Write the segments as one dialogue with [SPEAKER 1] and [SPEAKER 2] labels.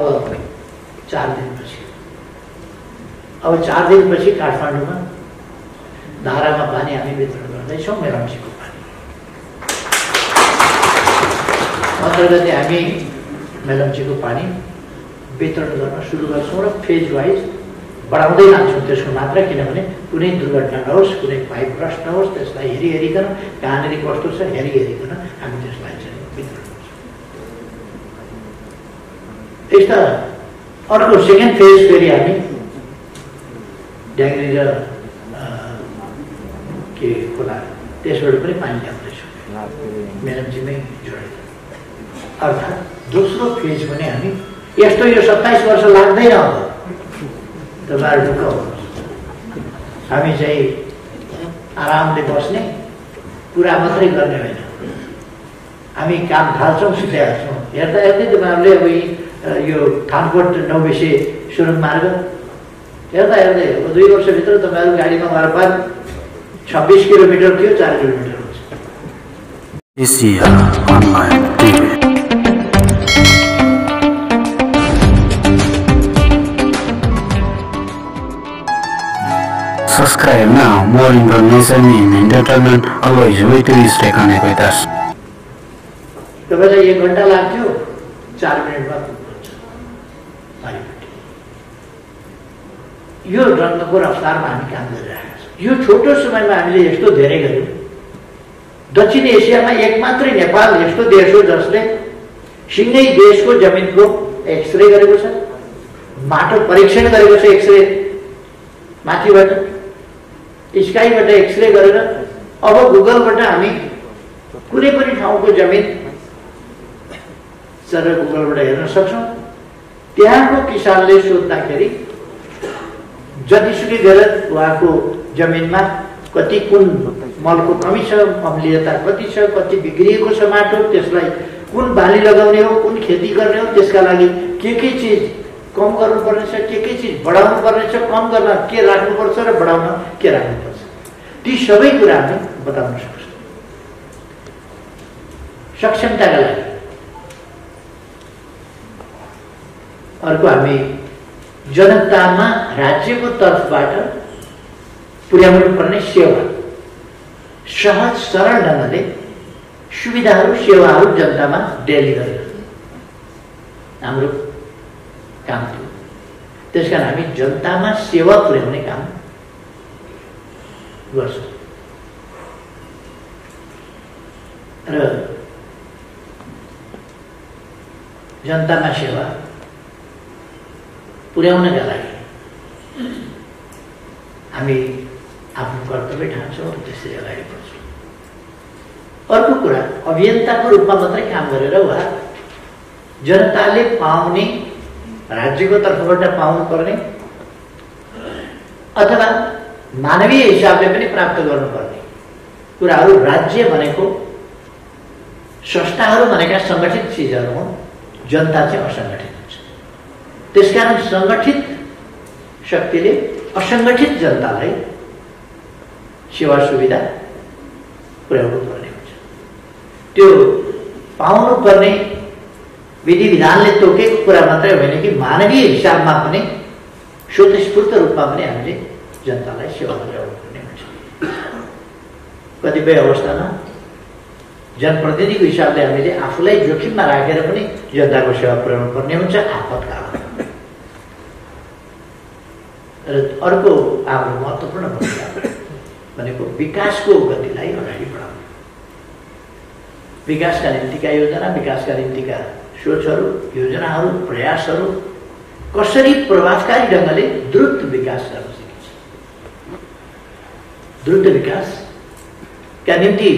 [SPEAKER 1] 4 दिनपछि अब 4 दिनपछि काठमाडौँमा धारामा पानी हामी वितरण गर्दैछौँ। मेलम्चीको पानी अन्तर्गत हामी मेलम्चीको पानी वितरण गर्न सुरु गर्छौँ र फेज वाइज बढाउँदै लान्छौँ त्यसको मात्रा, किनभने कुनै दुर्घटना नहोस्, कुनै पाइप ब्रस्ट नहोस्, त्यसलाई हेरिकन कहाँनिर कस्तो छ हेरिकन हामी त्यसलाई चाहिँ वितरण गर्छौँ। यस्ता अर्को सेकेन्ड फेज फेरि हामी ड्याङ्ग्री र के खोला त्यसबाट पनि पानी ल्याउँदैछौँ मेलम्चीमै जोडेर। अर्थात् दोस्रो फेज पनि हामी यस्तो यो 27 वर्ष लाग्दैन, अब तपाईँहरू ढुक्क हुनुहोस्, हामी चाहिँ आरामले बस्ने कुरा मात्रै गर्ने होइन, हामी काम थाल्छौँ सिकाइहाल्छौँ। हेर्दा हेर्दै तपाईँहरूले अब यो थानकोट 9 विषय सुरुङ मार्ग हेर्दा हेर्दै अब 2 वर्षभित्र तपाईँहरू गाडीमा वारपार 26 किलोमिटर थियो 4 किलोमिटर हुन्छ।
[SPEAKER 2] Asia online TV Subscribe now. More information in entertainment always with you. Stay connected with us.
[SPEAKER 1] तपाईँलाई 1 घण्टा लाग्थ्यो 4 मिनटमा पुग्नुहुन्छ पानीपट्टि। यो ढङ्गको रफ्तारमा हामी काम गरिरहेका छौँ। यो छोटो समयमा हामीले यस्तो धेरै गर्यौँ। दक्षिण एसियामा एक मात्रै नेपाल यस्तो देश हो जसले सिँगै देशको जमिनको एक्सरे गरेको छ, माटो परीक्षण गरेको छ, एक्सरे माथिबाट स्काईबाट एक्सरे गरेर अब गुगलबाट हामी कुनै पनि ठाउँको जमिन सर गुगलबाट हेर्न सक्छौँ। त्यहाँको किसानले सोध्दाखेरि जतिसुकै गरेर उहाँको जमिनमा कति कुन मलको कमी छ, अम्लीयता कति छ, कति बिग्रिएको छ माटो, त्यसलाई कुन बाली लगाउने हो, कुन खेती गर्ने हो, त्यसका लागि के चिज कम गर्नुपर्ने छ, के चिज बढाउनु पर्ने छ, कम गर्न के राख्नुपर्छ र बढाउन के राख्नुपर्छ, ती सबै कुरा हामी बताउन सक्छौँ। सक्षमताका लागि अर्को हामी जनतामा राज्यको तर्फबाट पुर्याउनु पर्ने सेवा सहज सरल ढङ्गले सुविधाहरू सेवाहरू जनतामा डेलिभर हाम्रो काम थियो। त्यसकारण हामी जनतामा सेवा पुर्याउने काम गर्छौँ र जनतामा सेवा पुर्याउनका लागि हामी आफ्नो कर्तव्य ठान्छौँ र त्यसरी अगाडि बढ्छौँ। अर्को कुरा, अभियन्ताको रूपमा मात्रै काम गरेर वा जनताले पाउने राज्यको तर्फबाट पाउनु पर्ने अथवा मानवीय हिसाबले पनि प्राप्त गर्नुपर्ने कुराहरू राज्य भनेको संस्थाहरू भनेका सङ्गठित चिजहरू हुन्, जनता चाहिँ असङ्गठित हुन्छ। त्यसकारण सङ्गठित शक्तिले असङ्गठित जनतालाई सेवा सुविधा पुर्याउनु पर्ने हुन्छ। त्यो पाउनु पर्ने विधि विधानले तोकेको कुरा मात्रै होइन कि मानवीय हिसाबमा पनि स्वतस्फूर्त रूपमा पनि हामीले जनतालाई सेवा पुर्याउनु पर्ने हुन्छ। कतिपय अवस्थामा जनप्रतिनिधिको हिसाबले हामीले आफूलाई जोखिममा राखेर पनि जनताको सेवा पुर्याउनु पर्ने हुन्छ आपतकालमा। र अर्को हाम्रो महत्त्वपूर्ण भूमिका भनेको विकासको गतिलाई अगाडि बढाउनु, विकासका निम्तिका योजना, विकासका निम्तिका सोचहरू, योजनाहरू, प्रयासहरू कसरी प्रभावकारी ढङ्गले द्रुत विकास गर्न सकिन्छ, द्रुत विकासका निम्ति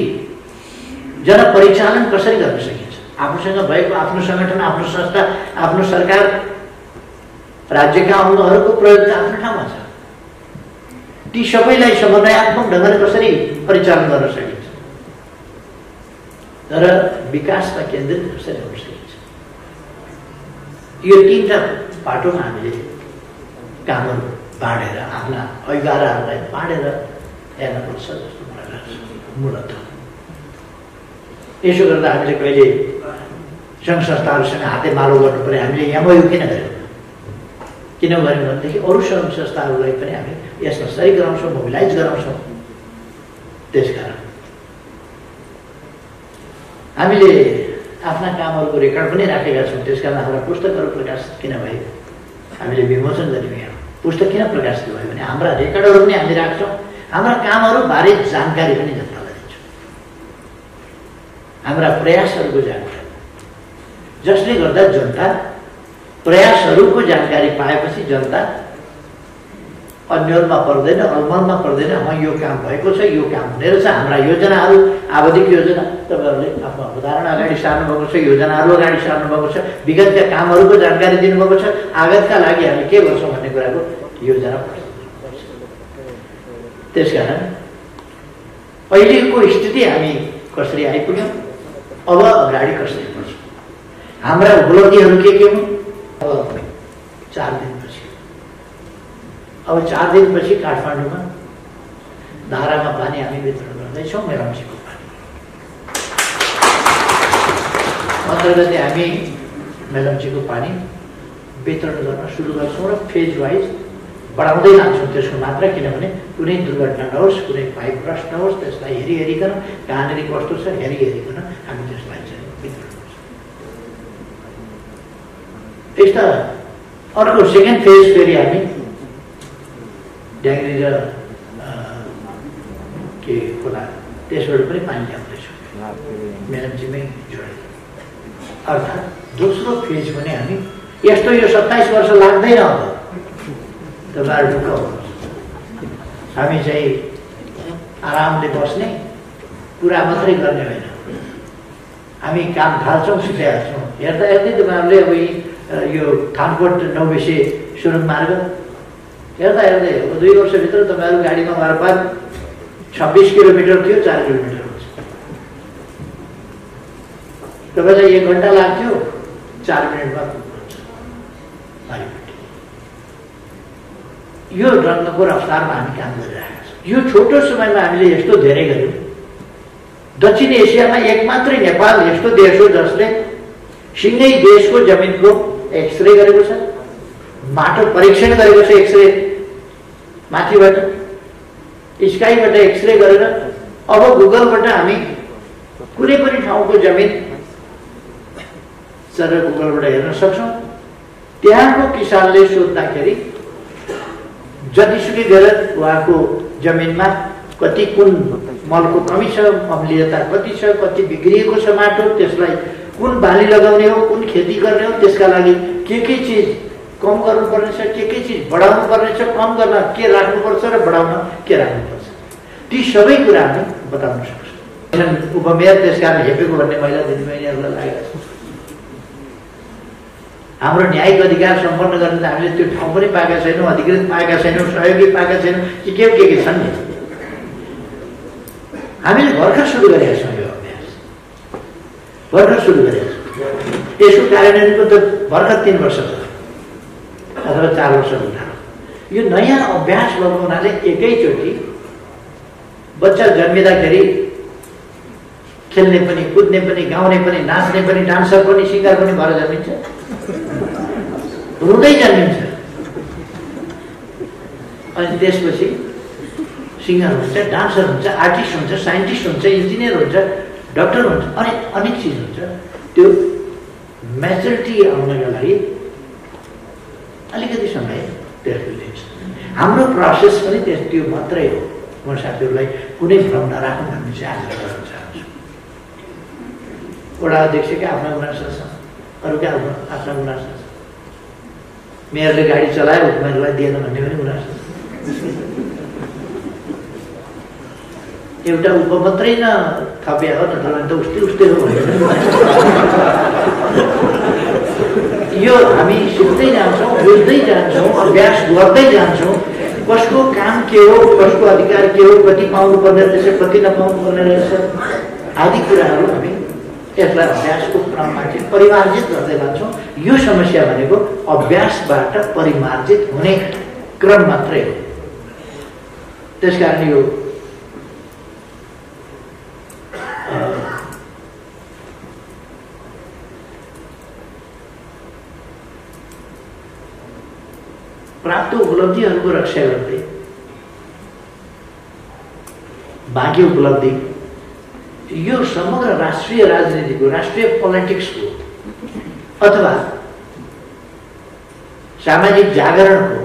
[SPEAKER 1] जनपरिचालन कसरी गर्न सकिन्छ, आफूसँग भएको आफ्नो सङ्गठन, आफ्नो संस्था, आफ्नो सरकार, राज्यका अङ्गहरूको प्रयोग त आफ्नो ठाउँमा छ, ती सबैलाई समन्वयात्मक ढङ्गले कसरी परिचालन गर्न सकिन्छ तर विकासमा केन्द्रित कसरी हुन सकिन्छ। यो 3टा बाटोमा हामीले कामहरू बाँडेर आफ्ना अभिभावकहरूलाई बाँडेर हेर्नुपर्छ जस्तो मलाई लाग्छ। मूलत यसो गर्दा हामीले कहिले सङ्घ संस्थाहरूसँग हातेमालो गर्नु पर्यो। हामीले एमओयू किन गर्यौँ भनेदेखि अरू सङ्घ संस्थाहरूलाई पनि हामी यसमा सही गराउँछौँ, मोबिलाइज गराउँछौँ। त्यसकारण हामीले आफ्ना कामहरूको रेकर्ड पनि राखेका छौँ। त्यसकारण हाम्रा पुस्तकहरू प्रकाशित किन भए, हामीले विमोचन गर्यौँ। यहाँ पुस्तक किन प्रकाशित भयो भने हाम्रा रेकर्डहरू पनि हामी राख्छौँ, हाम्रा कामहरूबारे जानकारी पनि जनतालाई दिन्छौँ, हाम्रा प्रयासहरूको जानकारी, जसले गर्दा जनता प्रयासहरूको जानकारी पाएपछि जनता अन्यलमा पर्दैन, अलमलमा पर्दैन। यो काम भएको छ, यो काम हुने रहेछ। हाम्रा योजनाहरू, आवधिक योजना तपाईँहरूले आफ्नो अवधारणा अगाडि सार्नुभएको छ, योजनाहरू अगाडि सार्नुभएको छ, विगतका कामहरूको जानकारी दिनुभएको छ। आगतका लागि हामी के गर्छौँ भन्ने कुराको योजना प्रस्तुत गर्नुपर्छ। त्यसकारण अहिलेको स्थिति हामी कसरी आइपुग्यौँ, अब अगाडि कसरी बढ्छौँ, हाम्रा उपलब्धिहरू के हुन्। अब 4 दिनपछि, अब 4 दिनपछि काठमाडौँमा धारामा पानी हामी वितरण गर्दैछौँ। मेलम्चीको पानी 15 गते हामी मेलम्चीको पानी वितरण गर्न सुरु गर्छौँ र फेज वाइज बढाउँदै लान्छौँ त्यसको मात्रा। किनभने कुनै दुर्घटना नहोस्, कुनै पाइप ब्रस्ट नहोस्, त्यसलाई हेरिकन कहाँनिर कस्तो छ हेरिकन हामी त्यसलाई चाहिँ वितरण गर्छौँ। त्यस्ता अर्को सेकेन्ड फेज फेरि हामी ड्याङ्ग्री र के खोला त्यसबाट पनि पानी ल्याउँदैछौँ, मेलम्चीमै जोडेर। अर्थात् दोस्रो फेज भने हामी यस्तो यो 27 वर्ष लाग्दैन। अब तपाईँहरू ढुक्क हुनुहोस्, हामी चाहिँ आरामले बस्ने कुरा मात्रै गर्ने होइन, हामी काम थाल्छौँ, सिकाइहाल्छौँ। हेर्दा हेर्दै तपाईँहरूले अब यो थानकोट 9 विषय सुरुङ मार्ग हेर्दा हेर्दै अब 2 वर्षभित्र तपाईँहरू गाडीमा वारपार 26 किलोमिटर थियो, 4 किलोमिटर हुन्छ। तपाईँलाई 1 घन्टा लाग्थ्यो, 4 मिनटमा पुग्नुहुन्छ पारिपट्टि। यो ढङ्गको रफ्तारमा हामी काम गरिरहेका छौँ। यो छोटो समयमा हामीले यस्तो धेरै गर्यौँ। दक्षिण एसियामा एक मात्रै नेपाल यस्तो देश हो जसले सिँगै देशको जमिनको एक्सरे गरेको छ, माटो परीक्षण गरेको छ। एक्सरे माथिबाट स्काईबाट एक्सरे गरेर अब गुगलबाट हामी कुनै पनि ठाउँको जमिन सर गुगलबाट हेर्न सक्छौँ। त्यहाँको किसानले सोध्दाखेरि जतिसुकै गरेर उहाँको जमिनमा कति कुन मलको कमी छ, अम्लीयता कति छ, कति बिग्रिएको छ माटो, त्यसलाई कुन बाली लगाउने हो, कुन खेती गर्ने हो, त्यसका लागि के चिज कम गर्नुपर्ने छ, के चिज बढाउनु पर्ने छ, कम गर्न के राख्नुपर्छ र बढाउन के राख्नुपर्छ, ती सबै कुरा हामी बताउन सक्छौँ। उपमेयर त्यसकारण हेपेको भन्ने महिला दिदीबहिनीहरूलाई लागेको छ। हाम्रो न्यायिक अधिकार सम्पन्न गर्न त हामीले त्यो ठाउँ पनि पाएका छैनौँ, अधिकृत पाएका छैनौँ, सहयोगी पाएका छैनौँ, के छन् नि। हामीले भर्खर सुरु गरेका छौँ यो अभ्यास, भर्खर सुरु गरेका छौँ। यसको कार्यान्वयनको त भर्खर 3 वर्ष भयो अथवा 4 वर्ष हुँदा। यो नयाँ अभ्यास भएको हुनाले एकैचोटि बच्चा जन्मिँदाखेरि खेल्ने पनि, कुद्ने पनि, गाउने पनि, नाच्ने पनि, डान्सर पनि, सिङ्गर पनि भएर जन्मिन्छ, रुँदै जन्मिन्छ। अनि त्यसपछि सिङ्गर हुन्छ, डान्सर हुन्छ, आर्टिस्ट हुन्छ, साइन्टिस्ट हुन्छ, इन्जिनियर हुन्छ, डक्टर हुन्छ, अनि अनेक चिज हुन्छ। त्यो म्याचुरिटी आउनका लागि अलिकति समय त्यसको लिन्छ। हाम्रो प्रोसेस पनि त्यो मात्रै हो। म साथीहरूलाई कुनै भ्रम नराख्नु भन्ने चाहिँ आग्रह गर्न चाहन्छु। वडा अध्यक्षका आफ्ना गुनासो छ, अरूका आफ्ना गुनासो छ। मेयरले गाडी चलायो, उपमेयरलाई दिएन भन्ने पनि गुनासो छ। एउटा उप मात्रै न थप्या हो, नत्र भने त उस्तै हो भनेर यो हामी सिक्दै जान्छौँ, बुझ्दै जान्छौँ, अभ्यास गर्दै जान्छौँ। कसको काम के हो, कसको अधिकार के हो, कति पाउनु पर्ने रहेछ, कति नपाउनु पर्ने रहेछ आदि कुराहरू हामी यसलाई अभ्यासको क्रममा चाहिँ परिमार्जित गर्दै जान्छौँ। यो समस्या भनेको अभ्यासबाट परिमार्जित हुने क्रम मात्रै हो। त्यसकारण यो प्राप्त उपलब्धिहरूको रक्षा गर्दै बाँकी उपलब्धि यो समग्र राष्ट्रिय राजनीतिको, राष्ट्रिय पोलिटिक्सको अथवा सामाजिक जागरणको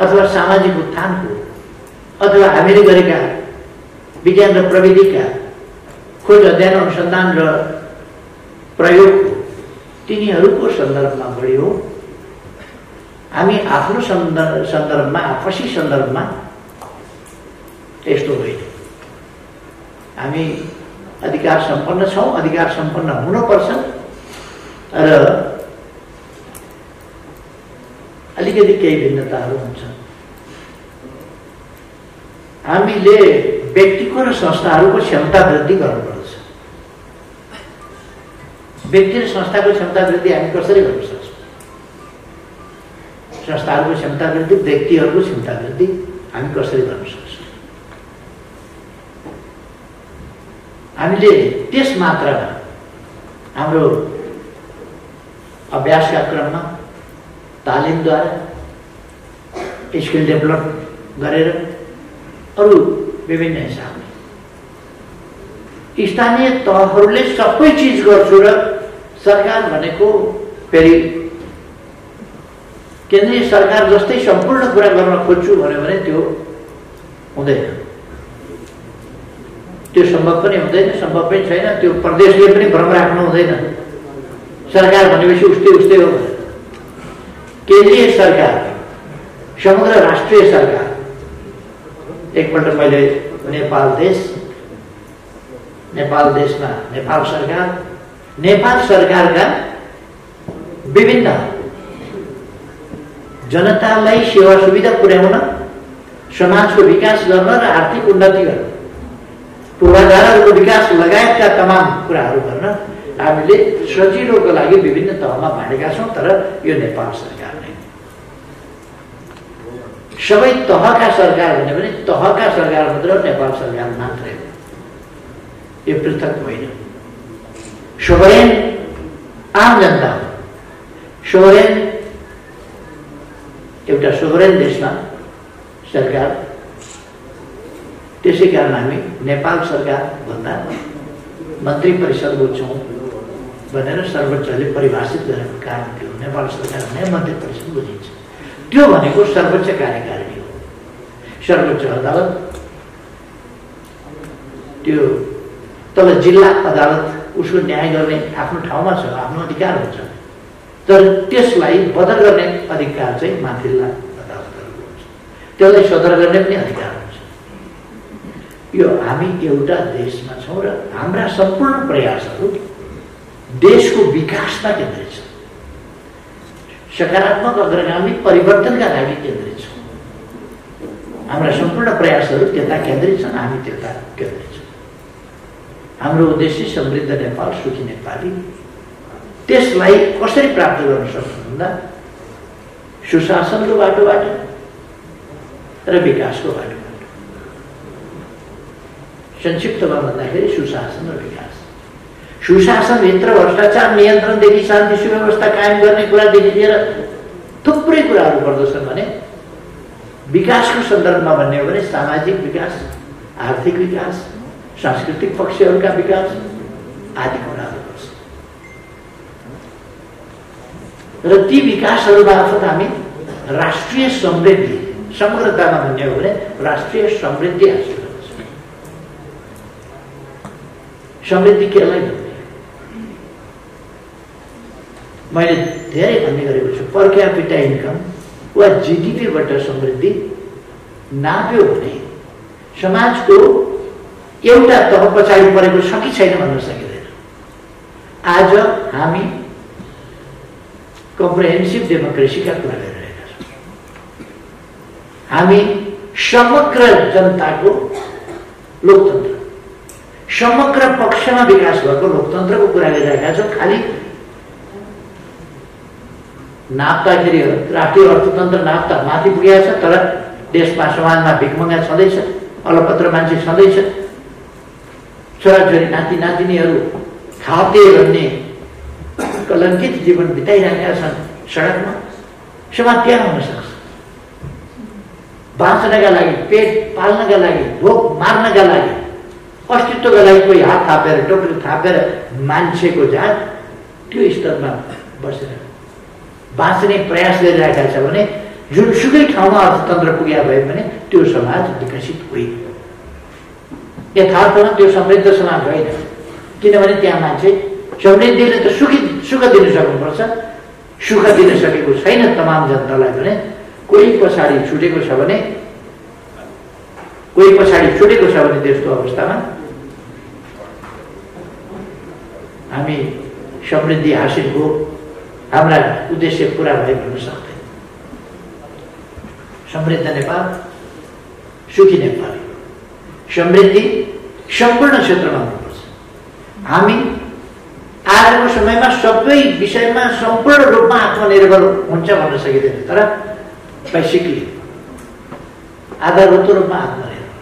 [SPEAKER 1] अथवा सामाजिक उत्थानको अथवा हामीले गरेका विज्ञान र प्रविधिका खोज अध्ययन अनुसन्धान र प्रयोगको तिनीहरूको सन्दर्भमा बढी हो। हामी आफ्नो सन्दर्भमा, आपसी सन्दर्भमा यस्तो होइन। हामी अधिकार सम्पन्न छौँ, अधिकार सम्पन्न हुनुपर्छ र अलिकति केही भिन्नताहरू हुन्छन्। हामीले व्यक्तिको र संस्थाहरूको क्षमता वृद्धि गर्नुपर्छ। व्यक्ति र संस्थाको क्षमता वृद्धि हामी कसरी गर्न सक्छौँ? संस्थाहरूको क्षमता वृद्धि, व्यक्तिहरूको क्षमता वृद्धि हामी कसरी गर्न सक्छौँ? हामीले त्यस मात्रामा हाम्रो अभ्यासका क्रममा तालिमद्वारा स्किल डेभलप गरेर अरू विभिन्न हिसाबले स्थानीय तहहरूले सबै चिज गर्छु र सरकार भनेको फेरि केन्द्रीय सरकार जस्तै सम्पूर्ण कुरा गर्न खोज्छु भन्यो भने त्यो हुँदैन। त्यो सम्भव पनि हुँदैन, सम्भव पनि छैन। त्यो प्रदेशले पनि भ्रम राख्नु हुँदैन। सरकार भनेपछि उस्तै उस्तै हो भनेर। केन्द्रीय सरकार, समग्र राष्ट्रिय सरकार, एकपल्ट मैले नेपाल देशमा नेपाल सरकारका विभिन्न जनतालाई सेवा सुविधा पुर्याउन, समाजको विकास गर्न र आर्थिक उन्नति गर्न, पूर्वाधारहरूको विकास लगायतका तमाम कुराहरू गर्न हामीले सजिलोको लागि विभिन्न तहमा बाँडेका छौँ। तर यो नेपाल सरकार नै सबै तहका सरकार भन्यो भने तहका सरकार मात्र नेपाल सरकार मात्रै हो। यो पृथक होइन। सोभरेन आम जनता हो। सोभरेन एउटा सोभरेन देशमा सरकार, त्यसै कारण हामी नेपाल सरकार भन्दा मन्त्री परिषद बोल्छौँ भनेर सर्वोच्चले परिभाषित गरेको कारण थियो। नेपाल सरकार भने मन्त्री परिषद बुझिन्छ। त्यो भनेको सर्वोच्च कार्यकारिणी हो। सर्वोच्च अदालत, त्यो तल जिल्ला अदालत उसको न्याय गर्ने आफ्नो ठाउँमा छ, आफ्नो अधिकार हुन्छ। तर त्यसलाई बदर गर्ने अधिकार चाहिँ माथिल्ला अदालतहरूको हुन्छ। त्यसलाई सदर गर्ने पनि अधिकार हुन्छ। यो हामी एउटा देशमा छौँ र हाम्रा सम्पूर्ण प्रयासहरू देशको विकासमा केन्द्रित छन्। सकारात्मक अग्रगामी परिवर्तनका लागि केन्द्रित छौँ। हाम्रा सम्पूर्ण प्रयासहरू त्यता केन्द्रित छन्, हामी त्यता केन्द्रित छौँ। हाम्रो उद्देश्य समृद्ध नेपाल, सुखी नेपाली। त्यसलाई कसरी प्राप्त गर्न सक्छौँ भन्दा सुशासनको बाटोबाट र विकासको बाटोबाट। संक्षिप्तमा भन्दाखेरि सुशासन र विकास। सुशासनभित्र भ्रष्टाचार नियन्त्रणदेखि शान्ति सुव्यवस्था कायम गर्ने कुरादेखि लिएर थुप्रै कुराहरू पर्दछन् भने विकासको सन्दर्भमा भन्ने हो भने सामाजिक विकास, आर्थिक विकास, सांस्कृतिक पक्षहरूका विकास आदि कुराहरू पर्छ। र ती विकासहरू मार्फत हामी राष्ट्रिय समृद्धि, समग्रतामा भन्ने हो भने राष्ट्रिय समृद्धि हासिल गर्छौँ। समृद्धि केलाई भन्ने मैले धेरै भन्ने गरेको छु। पर क्यापिटा इन्कम वा जिडिपीबाट समृद्धि नाप्यो भने समाजको एउटा तह पछाडि परेको छ कि छैन भन्न सकिँदैन। आज हामी कम्प्रिहेन्सिभ डेमोक्रेसीका कुरा गरिरहेका छौँ। हामी समग्र जनताको लोकतन्त्र, समग्र पक्षमा विकास भएको लोकतन्त्रको कुरा गरिरहेका छौँ। खालि नाप्दाखेरि राष्ट्रिय अर्थतन्त्र नाप्दा माथि पुगेको छ, तर देशमा समाजमा भिखमङ्गा छँदैछ, अलपत्र मान्छे छँदैछ, छोराछोरी नाति नातिनीहरू खाते भन्ने कलङ्कित जीवन बिताइरहेका छन् सडकमा। समाज त्यहाँ हुन सक्छ। बाँच्नका लागि, पेट पाल्नका लागि, भोक मार्नका लागि, अस्तित्वका लागि कोही हात थापेर टोकरी थापेर मान्छेको जात त्यो स्तरमा बसेर बाँच्ने प्रयास गरिरहेका छ भने जुनसुकै ठाउँमा अर्थतन्त्र पुगेका भए पनि त्यो समाज विकसित होइन। यथार्थमा त्यो समृद्ध समाज होइन, किनभने त्यहाँ मान्छे समृद्धिले त सुख दिन सक्नुपर्छ, सुख दिन सकेको छैन तमाम जनतालाई भने कोही पछाडि छुटेको छ भने त्यस्तो अवस्थामा हामी समृद्धि हासिल हो, हाम्रा उद्देश्य पुरा भए भन्न सक्दैन। समृद्ध नेपाल, सुखी नेपाल, समृद्धि सम्पूर्ण क्षेत्रमा हुनुपर्छ। हामी आजको समयमा सबै विषयमा सम्पूर्ण रूपमा आत्मनिर्भर हुन्छ भन्न सकिँदैन, तर बेसिकली आधारभूत रूपमा आत्मनिर्भर।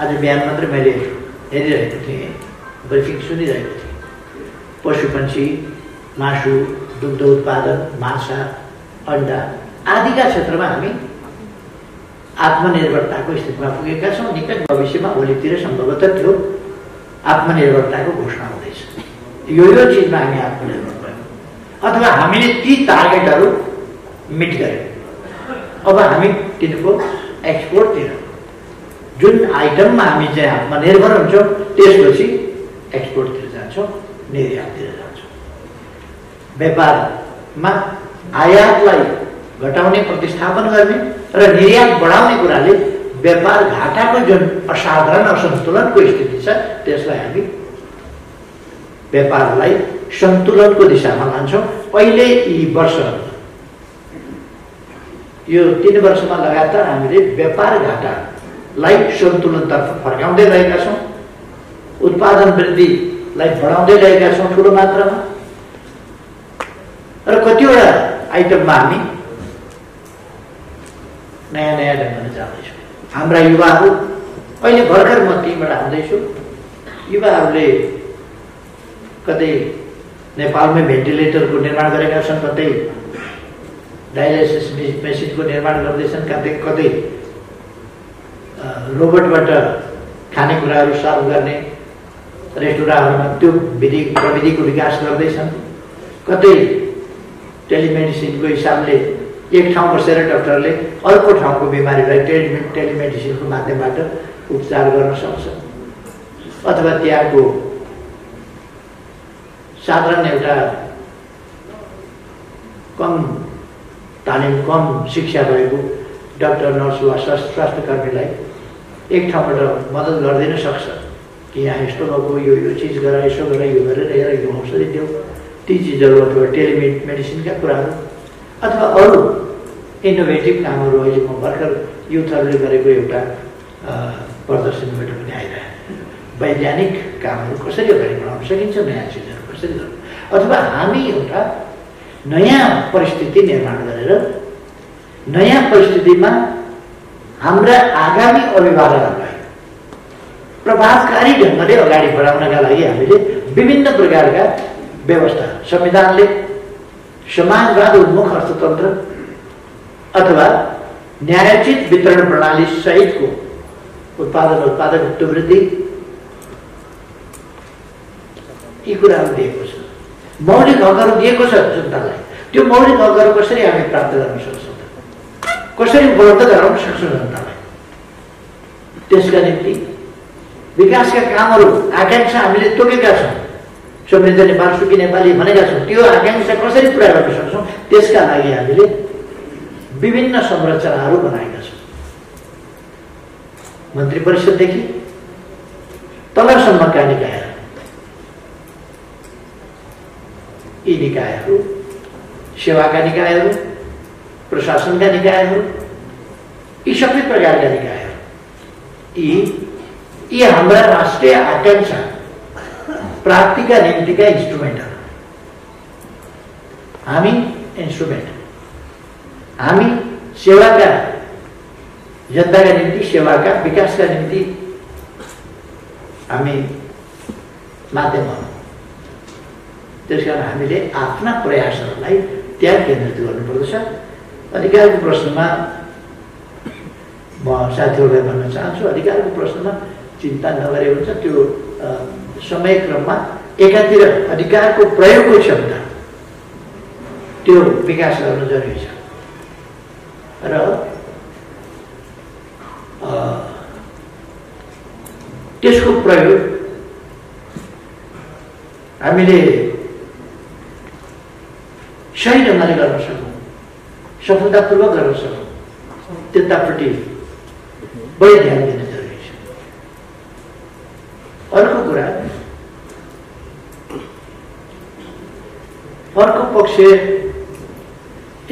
[SPEAKER 1] आज बिहान मात्रै मैले हेरिरहेको थिएँ, ब्रिफिङ सुनिरहेको थिएँ। पशुपन्छी, मासु, दुग्ध उत्पादन, माछा, अन्डा आदिका क्षेत्रमा हामी आत्मनिर्भरताको स्थितिमा पुगेका छौँ। निकट भविष्यमा भोलितिर सम्भवतः त्यो आत्मनिर्भरताको घोषणा हुँदैछ। यो चिजमा हामी आत्मनिर्भर भयौँ अथवा हामीले ती टार्गेटहरू मिट गर्यौँ। अब हामी तिनको एक्सपोर्टतिर, जुन आइटममा हामी चाहिँ आत्मनिर्भर हुन्छौँ त्यसपछि एक्सपोर्टतिर जान्छौँ, निर्याततिर जान्छौँ। व्यापारमा आयातलाई घटाउने, प्रतिस्थापन गर्ने र निर्यात बढाउने कुराले व्यापार घाटाको जुन असाधारण असन्तुलनको स्थिति छ त्यसलाई हामी व्यापारलाई सन्तुलनको दिशामा लान्छौँ। पहिले यी वर्षहरू, यो 3 वर्षमा लगातार हामीले व्यापार घाटालाई सन्तुलनतर्फ फर्काउँदै रहेका छौँ, उत्पादन वृद्धिलाई बढाउँदै रहेका छौँ ठुलो मात्रामा, र कतिवटा आइटममा हामी नयाँ ढङ्गले जाँदैछौँ। हाम्रा युवाहरू, अहिले भर्खर म टिमबाट आउँदैछु, युवाहरूले कतै नेपालमै भेन्टिलेटरको निर्माण गरेका छन्, कतै डायलाइसिस मेसिनको निर्माण गर्दैछन्, कतै रोबोटबाट खानेकुराहरू सर्भ गर्ने रेस्टुराँहरूमा त्यो प्रविधिको विकास गर्दैछन्, कतै टेलिमेडिसिनको हिसाबले एक ठाउँ बसेर डाक्टरले अर्को ठाउँको बिमारीलाई टेलिमेडिसिनको माध्यमबाट उपचार गर्न सक्छ, अथवा त्यहाँको साधारण एउटा कम तालिम, कम शिक्षा भएको डाक्टर, नर्स वा स्वास्थ्यकर्मीलाई एक ठाउँबाट मद्दत गरिदिन सक्छ कि यहाँ यस्तो भएको, यो चिज गर, यसो गर, यो गरेर हेर, यो औषधि देऊ, ती चिजहरू, अथवा टेलिमेडिसिनका कुराहरू अथवा अरू इनोभेटिभ कामहरू। अहिले म भर्खर युथहरूले गरेको एउटा प्रदर्शनीबाट पनि आइरहेको, वैज्ञानिक कामहरू कसरी अगाडि बढाउन सकिन्छ, नयाँ चिजहरू कसरी गर्नु, अथवा हामी एउटा नयाँ परिस्थिति निर्माण गरेर नयाँ परिस्थितिमा हाम्रा आगामी अभिभावकहरूलाई प्रभावकारी ढङ्गले अगाडि बढाउनका लागि हामीले विभिन्न प्रकारका व्यवस्था, संविधानले समाजवाद उन्मुख अर्थतन्त्र अथवा न्यायोचित वितरण प्रणाली सहितको उत्पादक वृद्धि, यी कुराहरू दिएको छ, मौलिक हकहरू दिएको छ जनतालाई। त्यो मौलिक हकहरू कसरी हामी प्राप्त गर्न सक्छौँ, कसरी उपलब्ध गराउन सक्छौँ जनतालाई, त्यसका निम्ति विकासका कामहरू, आकांक्षा हामीले तोकेका छौँ। समृद्ध नेपाल, सुखी नेपाली भनेका छौँ। त्यो आकांक्षा कसरी पुरा गर्न सक्छौँ त्यसका लागि हामीले विभिन्न संरचनाहरू बनाएका छौँ। मन्त्री परिषददेखि तलसम्मका निकायहरू, यी निकायहरू, सेवाका निकायहरू, प्रशासनका निकायहरू, यी सबै प्रकारका निकायहरू, यी हाम्रा राष्ट्रिय आकांक्षा प्राप्तिका निम्तिका इन्स्ट्रुमेन्टहरू। हामी इन्स्ट्रुमेन्ट, हामी सेवाका, जनताका निम्ति सेवाका, विकासका निम्ति हामी माध्यम हौँ। त्यसकारण हामीले आफ्ना प्रयासहरूलाई त्यहाँ केन्द्रित गर्नुपर्दछ। अधिकारको प्रश्नमा म साथीहरूलाई भन्न चाहन्छु, अधिकारको प्रश्नमा चिन्ता नगरे हुन्छ। त्यो समयक्रममा एकातिर अधिकारको प्रयोगको क्षमता त्यो विकास गर्न जरुरी छ र त्यसको प्रयोग हामीले सही ढङ्गले गर्न सकौँ, सफलतापूर्वक गर्न सकौँ, त्यतापट्टि बढी ध्यान दिन जरुरी छ। अर्को कुरा, अर्को पक्ष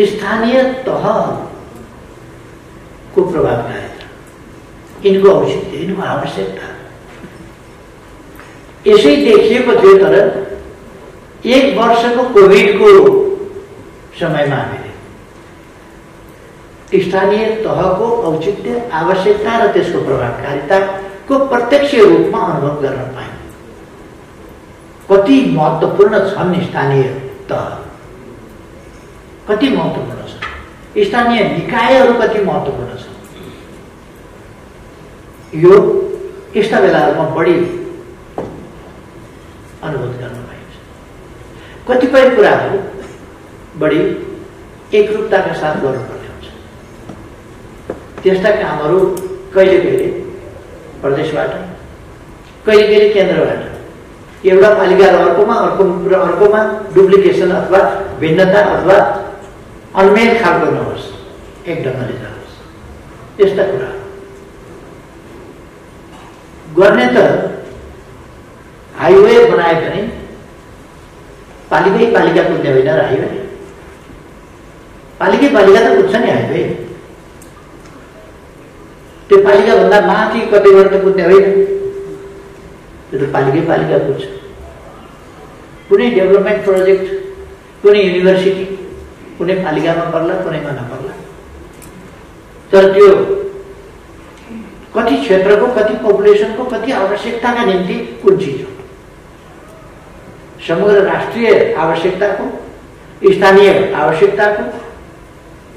[SPEAKER 1] स्थानीय तहको प्रभावकारिता, यिनको औचित्य, यिनको आवश्यकता यसै देखिएको थियो। तर 1 वर्षको कोभिडको समयमा हामीले स्थानीय तहको औचित्य, आवश्यकता र त्यसको प्रभावकारिताको प्रत्यक्ष रूपमा अनुभव गर्न पायौँ। कति महत्त्वपूर्ण छन् स्थानीय तह, कति महत्त्वपूर्ण छन् स्थानीय निकायहरू, कति महत्त्वपूर्ण छन्। यो यस्ता बेलाहरूमा बढी अनुभव गर्न पाइन्छ। कतिपय कुराहरू बढी एकरूपताका साथ गर्नुपर्ने हुन्छ। त्यस्ता कामहरू कहिले कहिले प्रदेशबाट, कहिले कहिले केन्द्रबाट, एउटा पालिका र अर्कोमा डुप्लिकेसन अथवा भिन्नता अथवा अनमेल खालको नहोस्, एक ढङ्गले जाओस्। यस्ता कुरा गर्ने त हाइवे बनाए पनि पालिका कुद्ने होइन र हाइवे पालिका त कुद्छ नि हाइवे। त्यो पालिकाभन्दा माथि कतैबाट त कुद्ने होइन, त्यो त पालिका कुद्छ। कुनै डेभलपमेन्ट प्रोजेक्ट, कुनै युनिभर्सिटी कुनै पालिकामा पर्ला, कुनैमा नपर्ला, तर त्यो कति क्षेत्रको, कति पपुलेसनको, कति आवश्यकताका निम्ति कुन चिज हो, समग्र राष्ट्रिय आवश्यकताको,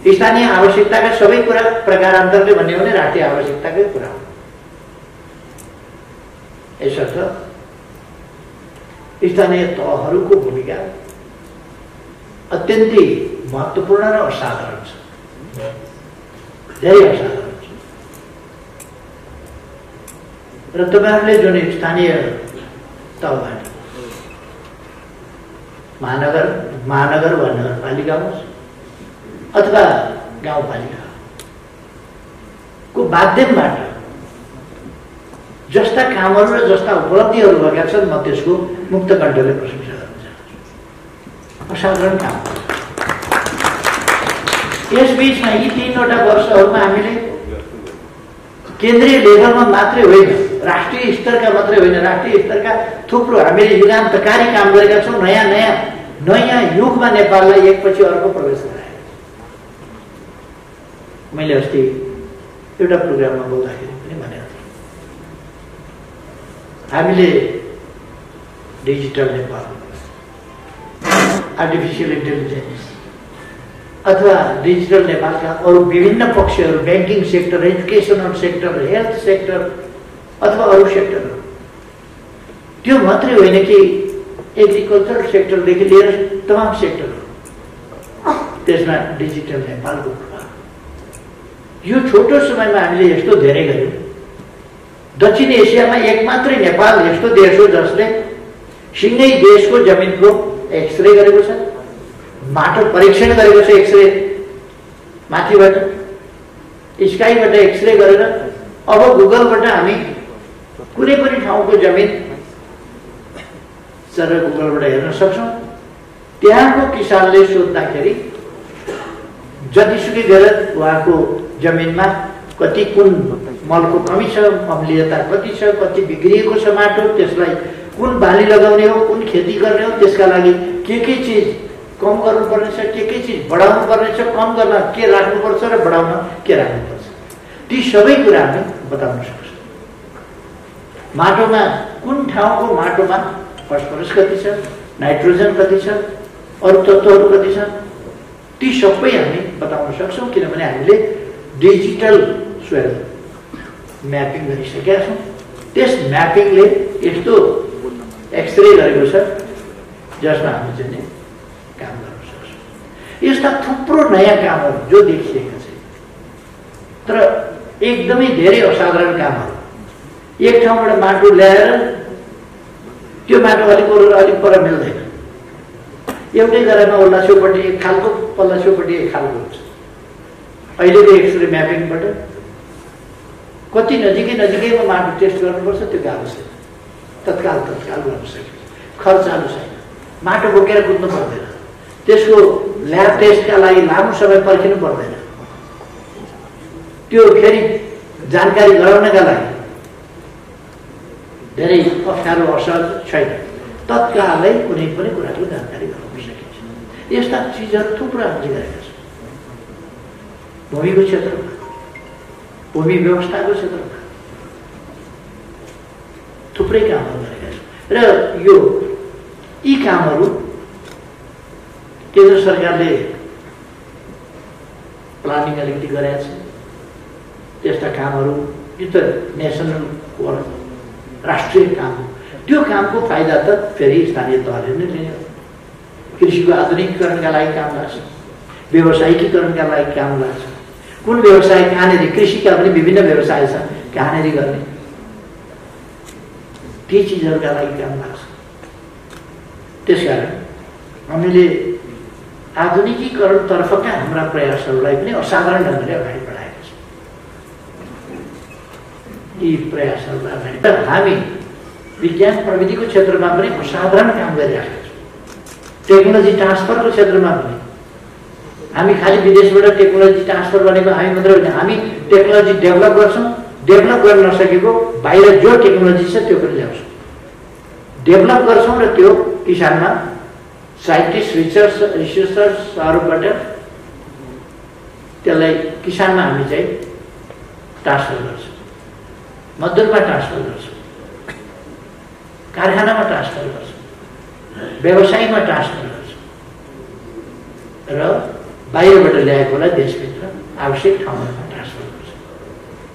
[SPEAKER 1] स्थानीय आवश्यकताका सबै कुरा प्रकारान्तरले भन्ने हो भने राष्ट्रिय आवश्यकताकै कुरा हो। यसर्थ स्थानीय तहहरूको भूमिका अत्यन्तै महत्त्वपूर्ण र असाधारण छ, धेरै असाधारण छ। र तपाईँहरूले जुन स्थानीय तहबाट महानगर वा नगरपालिका होस् अथवा गाउँपालिकाको माध्यमबाट जस्ता कामहरू र जस्ता उपलब्धिहरू भएका छन्, म त्यसको मुक्त कण्ठले प्रशंसा गर्न चाहन्छु। असाधारण काम। यसबीचमा यी 3वटा वर्षहरूमा हामीले केन्द्रीय लेभलमा मात्रै होइन, राष्ट्रिय स्तरका मात्रै होइन, राष्ट्रिय स्तरका थुप्रो हामीले युगान्तकारी काम गरेका छौँ। नयाँ युगमा नेपाललाई एकपछि अर्को प्रवेश गराएको। मैले अस्ति एउटा प्रोग्राममा बोल्दाखेरि पनि भनेको थिएँ, हामीले डिजिटल नेपाल, आर्टिफिसियल इन्टेलिजेन्स अथवा डिजिटल नेपालका अरू विभिन्न पक्षहरू, banking sector, educational sector, health sector अथवा अरू सेक्टरहरू, त्यो मात्रै होइन कि एग्रिकल्चरल सेक्टरदेखि लिएर तमाम सेक्टरहरू, त्यसमा डिजिटल नेपालको प्रभाव। यो छोटो समयमा हामीले यस्तो धेरै गर्यौँ। दक्षिण एसियामा एक मात्रै नेपाल यस्तो देश हो जसले सिँगै देशको जमिनको एक्सरे गरेको छ, माटो परीक्षण गरेको छ, एक्सरे माथिबाट स्काईबाट एक्सरे गरेर अब गुगलबाट हामी कुनै पनि ठाउँको जमिन सर गुगलबाट हेर्न सक्छौँ। त्यहाँको किसानले सोध्दाखेरि जतिसुकै गरेर उहाँको जमिनमा कति कुन मलको कमी छ, अम्लीयता कति छ, कति बिग्रिएको छ माटो, त्यसलाई कुन बाली लगाउने हो, कुन खेती गर्ने हो, त्यसका लागि के चिज कम गर्नुपर्ने छ, के चिज बढाउनु पर्ने छ, कम गर्न के राख्नुपर्छ र बढाउन के राख्नुपर्छ, ती सबै कुरा हामी बताउन सक्छौँ। माटोमा कुन ठाउँको माटोमा फस्फरस कति छ, नाइट्रोजन कति छ, अरू तत्त्वहरू कति छन्, ती सबै हामी बताउन सक्छौँ। किनभने हामीले डिजिटल सोइल म्यापिङ गरिसकेका छौँ। त्यस म्यापिङले यस्तो एक्सरे गरेको छ जसमा हामी चाहिँ काम गर्न सक्छौँ। यस्ता थुप्रो नयाँ कामहरू जो देखिएका छन्, तर एकदमै धेरै असाधारण कामहरू। एक ठाउँबाट माटो ल्याएर त्यो माटो अलिक पर मिल्दैन, एउटै जग्गामा ओल्ला छेउपट्टि एक खालको, पल्ला छेउपट्टि एक खालको हुन्छ। अहिलेको एक्सरे म्यापिङबाट कति नजिकैमा माटो टेस्ट गर्नुपर्छ त्यो गाह्रो छैन, तत्काल गर्न सकिन्छ, खर्चालु छैन, माटो बोकेर कुद्नु पर्दैन, त्यसको ल्याब टेस्टका लागि लामो समय पर्खिनु पर्दैन, त्यो फेरि जानकारी गराउनका लागि धेरै अप्ठ्यारो असर छैन, तत्कालै कुनै पनि कुराको जानकारी गराउन सकिन्छ। यस्ता चिजहरू थुप्रो हामीले गरेका छौँ। भूमिको क्षेत्रमा, भूमि व्यवस्थाको क्षेत्रमा थुप्रै कामहरू गरेका छौँ र यी कामहरू केन्द्र सरकारले प्लानिङ अलिकति गरेका छ। त्यस्ता कामहरू यो त नेसनल राष्ट्रिय काम हो। त्यो कामको फाइदा त फेरि स्थानीय तहले नै लिने हो। कृषिको आधुनिकीकरणका लागि काम लाग्छ, व्यवसायिकीकरणका लागि काम लाग्छ। कुन व्यवसाय कहाँनिर, कृषिका पनि विभिन्न व्यवसाय छ, कहाँनिर गर्ने, ती चिजहरूका लागि काम लाग्छ। त्यसकारण हामीले आधुनिकीकरणतर्फका हाम्रा प्रयासहरूलाई पनि असाधारण ढङ्गले अगाडि बढाएका छौँ। यी प्रयासहरूलाई अगाडि हामी विज्ञान प्रविधिको क्षेत्रमा पनि असाधारण काम गरिरहेका छौँ। टेक्नोलोजी ट्रान्सफरको क्षेत्रमा पनि हामी खालि विदेशबाट टेक्नोलोजी ट्रान्सफर भनेको हामी मात्रै होइन, हामी टेक्नोलोजी डेभलप गर्छौँ, डेभलप गर्न नसकेको बाहिर जो टेक्नोलोजी छ त्यो पनि ल्याउँछौँ, डेभलप गर्छौँ र त्यो किसानमा साइन्टिस्ट रिसर्चर्सहरूबाट त्यसलाई किसानमा हामी चाहिँ ट्रान्सफर गर्छौँ, मजदुरमा ट्रान्सफर गर्छौँ, कारखानामा ट्रान्सफर गर्छौँ, व्यवसायमा ट्रान्सफर गर्छौँ र बाहिरबाट ल्याएकोलाई देशभित्र आवश्यक ठाउँहरूमा ट्रान्सफर गर्छौँ,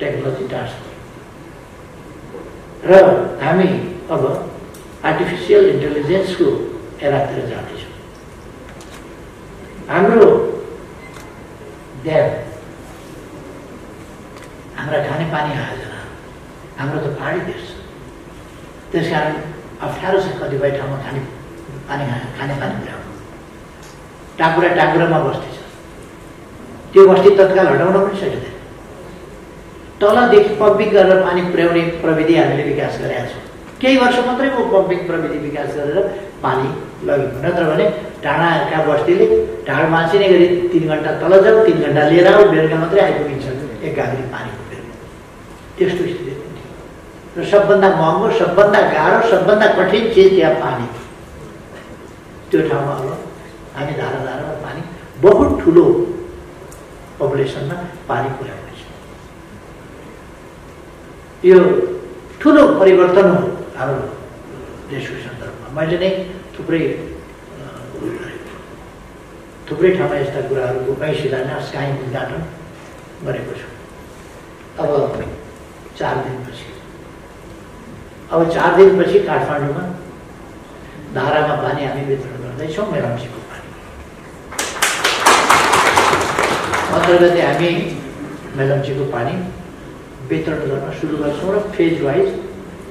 [SPEAKER 1] टेक्नोलोजी ट्रान्सफर। र हामी अब आर्टिफिसियल इन्टेलिजेन्सको एरातिर जाँदैछौँ। हाम्रो ड्याम, हाम्रा खानेपानी आयोजना, हाम्रो त पहाडी देश छ, त्यसकारण अप्ठ्यारो छ कतिपय ठाउँमा खानेपानी पुर्याउनु। टाकुरामा बस्ती छ, त्यो बस्ती तत्काल हटाउन पनि सकिँदैन। तलदेखि पम्पिङ गरेर पानी पुर्याउने प्रविधि हामीले विकास गरेका छौँ। केही वर्ष मात्रै म पम्पिङ प्रविधि विकास गरेर पानी लगेको, नत्र भने टाढाका बस्तीले ढाड मासिने गरी 3 घन्टा तल जाऊ, 3 घन्टा लिएर आऊ, बेलुका मात्रै आइपुगिन्छ एक गाग्री पानी पुगेर। त्यस्तो स्थिति थियो र सबभन्दा महँगो, सबभन्दा गाह्रो, सबभन्दा कठिन चिज त्यहाँ पानी। त्यो ठाउँमा अब हामी धारामा पानी, बहुत ठुलो पपुलेसनमा पानी पुर्याउनेछ। यो ठुलो परिवर्तन हो हाम्रो देशको सन्दर्भमा। मैले नै थुप्रै ठाउँमा यस्ता कुराहरूको कहीँ शिलान्यास, कहीँ उद्घाटन गरेको छु। अब 4 दिनपछि काठमाडौँमा धारामा पानी हामी वितरण गर्दैछौँ, मेलम्चीको पानी अन्तर्गत हामी मेलम्चीको पानी वितरण गर्न सुरु गर्छौँ र फेज वाइज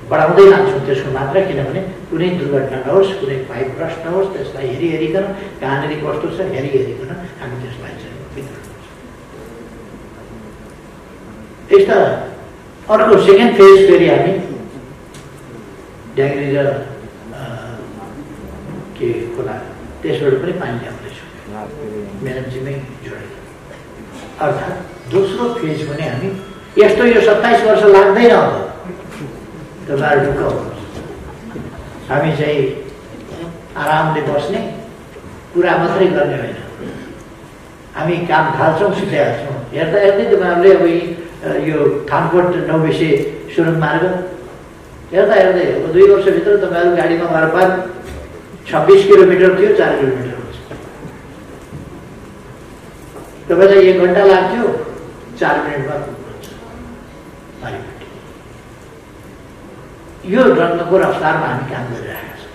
[SPEAKER 1] बढाउँदै लान्छौँ त्यसको मात्रा। किनभने कुनै दुर्घटना नहोस्, कुनै पाइप ब्रस्ट नहोस्, त्यसलाई हेरिकन कहाँनिर कस्तो छ हेरिकन हामी त्यसलाई चाहिँ वितरण गर्छौँ। यस्ता अर्को सेकेन्ड फेज फेरि हामी ड्याङ्ग्री र के खोला त्यसबाट पनि पानी ल्याउँदैछौँ, मेलम्चीमै जोडेर। अर्थात् दोस्रो फेज भने हामी यस्तो यो 27 वर्ष लाग्दैन, अब तपाईँहरू ढुक्क हुनुहोस्। हामी चाहिँ आरामले बस्ने कुरा मात्रै गर्ने होइन, हामी काम थाल्छौँ, सिकाइहाल्छौँ। हेर्दा हेर्दै तपाईँहरूले अब यो थानकोट 9 विषय सुरुङ मार्ग हेर्दा हेर्दै अब 2 वर्षभित्र तपाईँहरू गाडीमा घरपार 26 किलोमिटर थियो, 4 किलोमिटर हुन्छ। तपाईँलाई 1 घन्टा लाग्थ्यो, 4 मिनटमा पुग्नुहुन्छ। पारिपट्टि यो रङ्गको रफ्तारमा हामी काम गरिरहेका छौँ।